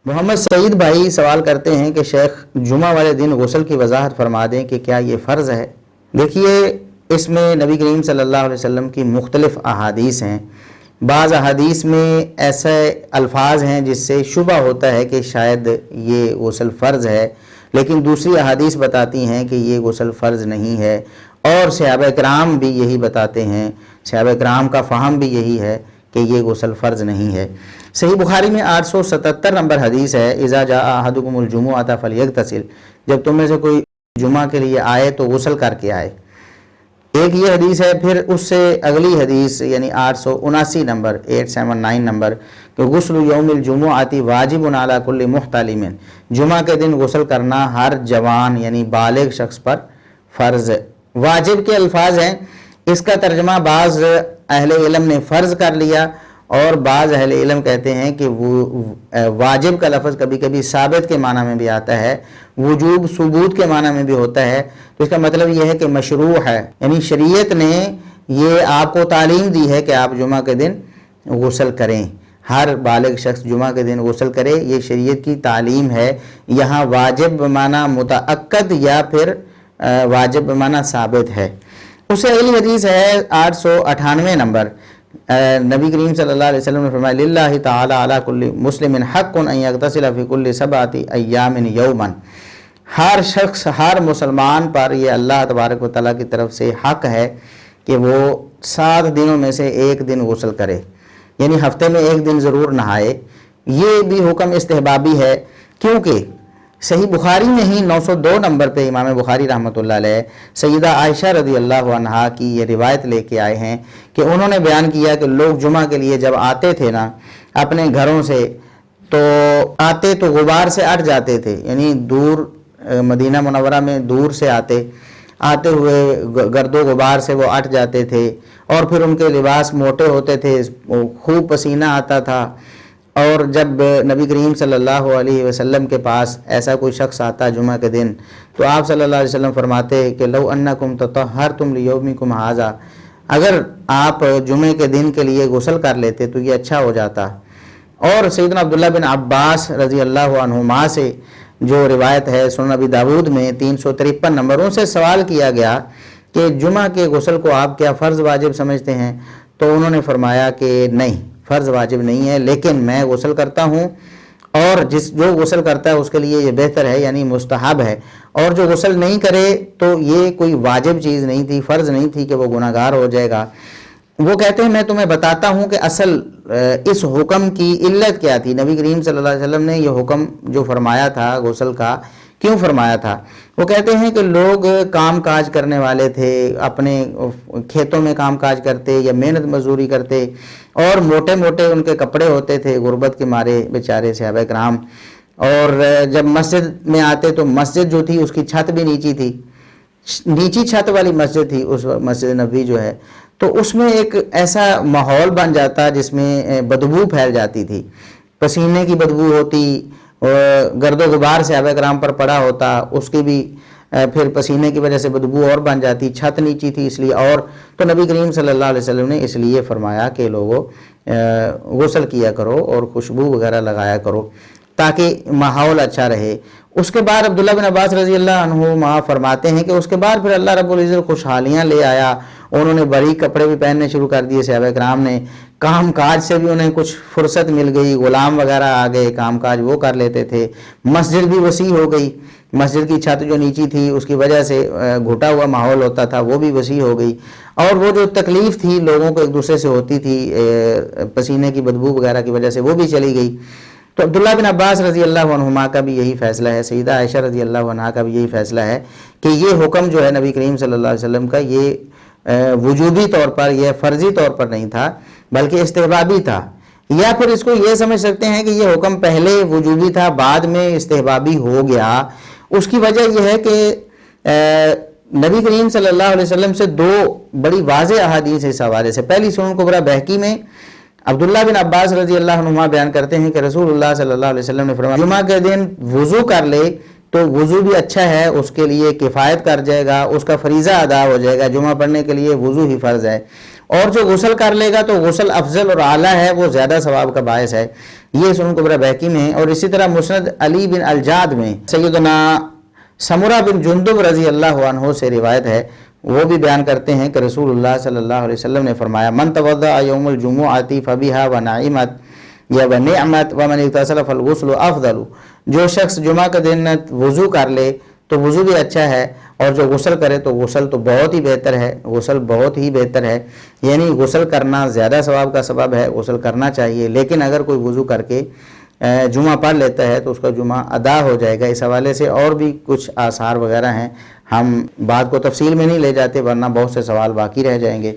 محمد سعید بھائی سوال کرتے ہیں کہ شیخ جمعہ والے دن غسل کی وضاحت فرما دیں کہ کیا یہ فرض ہے؟ دیکھیے، اس میں نبی کریم صلی اللہ علیہ وسلم کی مختلف احادیث ہیں۔ بعض احادیث میں ایسے الفاظ ہیں جس سے شبہ ہوتا ہے کہ شاید یہ غسل فرض ہے، لیکن دوسری احادیث بتاتی ہیں کہ یہ غسل فرض نہیں ہے، اور صحابہ کرام بھی یہی بتاتے ہیں، صحابہ کرام کا فہم بھی یہی ہے کہ یہ غسل فرض نہیں ہے۔ صحیح بخاری میں 877 نمبر حدیث ہے، اذا جاء احدکم الجمعۃ فلیغتسل، جب تم میں سے کوئی جمعہ کے لیے آئے تو غسل کر کے آئے۔ ایک یہ حدیث ہے، پھر اس سے اگلی حدیث یعنی 879 نمبر 879 نمبر کہ غسل یوم الجمعۃ واجب علی کل محتلم، جمعہ کے دن غسل کرنا ہر جوان یعنی بالغ شخص پر فرض ہے۔ واجب کے الفاظ ہیں، اس کا ترجمہ بعض اہل علم نے فرض کر لیا، اور بعض اہل علم کہتے ہیں کہ وہ واجب کا لفظ کبھی کبھی ثابت کے معنی میں بھی آتا ہے، وجوب ثبوت کے معنی میں بھی ہوتا ہے، تو اس کا مطلب یہ ہے کہ مشروع ہے، یعنی شریعت نے یہ آپ کو تعلیم دی ہے کہ آپ جمعہ کے دن غسل کریں، ہر بالغ شخص جمعہ کے دن غسل کرے، یہ شریعت کی تعلیم ہے۔ یہاں واجب بمعنی متعقد یا پھر واجب بمعنی ثابت ہے۔ اس سے اگلی حدیث ہے 898 نمبر، نبی کریم صلی اللہ علیہ وسلم نے فرمایا للہ تعالی علی کل مسلم حق ان یغتسل فی کل 7 ایام یوما، ہر شخص ہر مسلمان پر یہ اللہ تبارک و تعالیٰ کی طرف سے حق ہے کہ وہ 7 دنوں میں سے ایک دن غسل کرے، یعنی ہفتے میں ایک دن ضرور نہائے۔ یہ بھی حکم استحبابی ہے، کیونکہ صحیح بخاری میں ہی 902 نمبر پہ امام بخاری رحمۃ اللہ علیہ سیدہ عائشہ رضی اللہ عنہا کی یہ روایت لے کے آئے ہیں کہ انہوں نے بیان کیا کہ لوگ جمعہ کے لیے جب آتے تھے نا اپنے گھروں سے، تو آتے تو غبار سے اٹھ جاتے تھے، یعنی دور مدینہ منورہ میں دور سے آتے ہوئے گرد و غبار سے وہ اٹھ جاتے تھے، اور پھر ان کے لباس موٹے ہوتے تھے، خوب پسینہ آتا تھا، اور جب نبی کریم صلی اللہ علیہ وسلم کے پاس ایسا کوئی شخص آتا جمعہ کے دن تو آپ صلی اللہ علیہ وسلم فرماتے کہ لو انکم تطہرتم لیومکم ھذا، اگر آپ جمعے کے دن کے لیے غسل کر لیتے تو یہ اچھا ہو جاتا۔ اور سیدنا عبداللہ بن عباس رضی اللہ عنہما سے جو روایت ہے سنن ابی داود میں 353 نمبروں سے سوال کیا گیا کہ جمعہ کے غسل کو آپ کیا فرض واجب سمجھتے ہیں، تو انہوں نے فرمایا کہ نہیں، فرض واجب نہیں ہے، لیکن میں غسل کرتا ہوں، اور جو غسل کرتا ہے اس کے لیے یہ بہتر ہے، یعنی مستحب ہے، اور جو غسل نہیں کرے تو یہ کوئی واجب چیز نہیں تھی، فرض نہیں تھی کہ وہ گناہ گار ہو جائے گا۔ وہ کہتے ہیں میں تمہیں بتاتا ہوں کہ اصل اس حکم کی علت کیا تھی، نبی کریم صلی اللہ علیہ وسلم نے یہ حکم جو فرمایا تھا غسل کا کیوں فرمایا تھا۔ وہ کہتے ہیں کہ لوگ کام کاج کرنے والے تھے، اپنے کھیتوں میں کام کاج کرتے یا محنت مزدوری کرتے، اور موٹے موٹے ان کے کپڑے ہوتے تھے غربت کے مارے بیچارے صحابہ کرام، اور جب مسجد میں آتے تو مسجد جو تھی اس کی چھت بھی نیچی تھی، نیچی چھت والی مسجد تھی اس مسجد نبوی جو ہے، تو اس میں ایک ایسا ماحول بن جاتا جس میں بدبو پھیل جاتی تھی، پسینے کی بدبو ہوتی، گرد و غبار صحابہ کرام پر پڑا ہوتا، اس کی بھی پھر پسینے کی وجہ سے بدبو اور بن جاتی، چھت نیچی تھی اس لیے، اور تو نبی کریم صلی اللہ علیہ وسلم نے اس لیے فرمایا کہ لوگوں غسل کیا کرو اور خوشبو وغیرہ لگایا کرو تاکہ ماحول اچھا رہے۔ اس کے بعد عبداللہ بن عباس رضی اللہ عنہما فرماتے ہیں کہ اس کے بعد پھر اللہ رب العزت خوشحالیاں لے آیا، انہوں نے بڑی کپڑے بھی پہننے شروع کر دیے، صحابہ کرام نے کام کاج سے بھی انہیں کچھ فرصت مل گئی، غلام وغیرہ آ گئے، کام کاج وہ کر لیتے تھے، مسجد بھی وسیع ہو گئی، مسجد کی چھت جو نیچی تھی اس کی وجہ سے گھٹا ہوا ماحول ہوتا تھا وہ بھی وسیع ہو گئی، اور وہ جو تکلیف تھی لوگوں کو ایک دوسرے سے ہوتی تھی پسینے کی بدبو وغیرہ کی وجہ سے وہ بھی چلی گئی۔ تو عبداللہ بن عباس رضی اللہ عنہما کا بھی یہی فیصلہ ہے، سیدہ عائشہ رضی اللہ عنہا کا بھی یہی فیصلہ ہے کہ یہ حکم جو ہے نبی کریم صلی اللہ علیہ وسلم کا یہ وجوبی طور پر، یہ فرضی طور پر نہیں تھا بلکہ استحبابی تھا، یا پھر اس کو یہ سمجھ سکتے ہیں کہ یہ حکم پہلے وجوبی تھا بعد میں استحبابی ہو گیا۔ اس کی وجہ یہ ہے کہ نبی کریم صلی اللہ علیہ وسلم سے 2 بڑی واضح احادیث اس حوالے سے، پہلی سنن کبریٰ بہقی میں عبداللہ بن عباس رضی اللہ عنہما بیان کرتے ہیں کہ رسول اللہ صلی اللہ علیہ وسلم نے فرمایا جمعہ کے دن وضو کر لے تو وضو بھی اچھا ہے، اس کے لیے کفایت کر جائے گا، اس کا فریضہ ادا ہو جائے گا، جمعہ پڑھنے کے لیے وضو ہی فرض ہے، اور جو غسل کر لے گا تو غسل افضل اور اعلیٰ ہے، وہ زیادہ ثواب کا باعث ہے۔ یہ سنن کبریٰ بہقی میں ہے۔ اور اسی طرح مسند علی بن الجاد میں سیدنا سمرہ بن جندب رضی اللہ عنہ سے روایت ہے، وہ بھی بیان کرتے ہیں کہ رسول اللہ صلی اللہ علیہ وسلم نے فرمایا من توضأ یوم الجمعۃ فبہا ونعمت یا ونعمت ومن اغتسل فالغسل افضل، جو شخص جمعہ کے دن وضو کر لے تو وضو بھی اچھا ہے، اور جو غسل کرے تو غسل تو بہت ہی بہتر ہے، غسل بہت ہی بہتر ہے، یعنی غسل کرنا زیادہ ثواب کا سبب ہے، غسل کرنا چاہیے۔ لیکن اگر کوئی وضو کر کے جمعہ پڑھ لیتا ہے تو اس کا جمعہ ادا ہو جائے گا۔ اس حوالے سے اور بھی کچھ آثار وغیرہ ہیں، ہم بات کو تفصیل میں نہیں لے جاتے ورنہ بہت سے سوال باقی رہ جائیں گے۔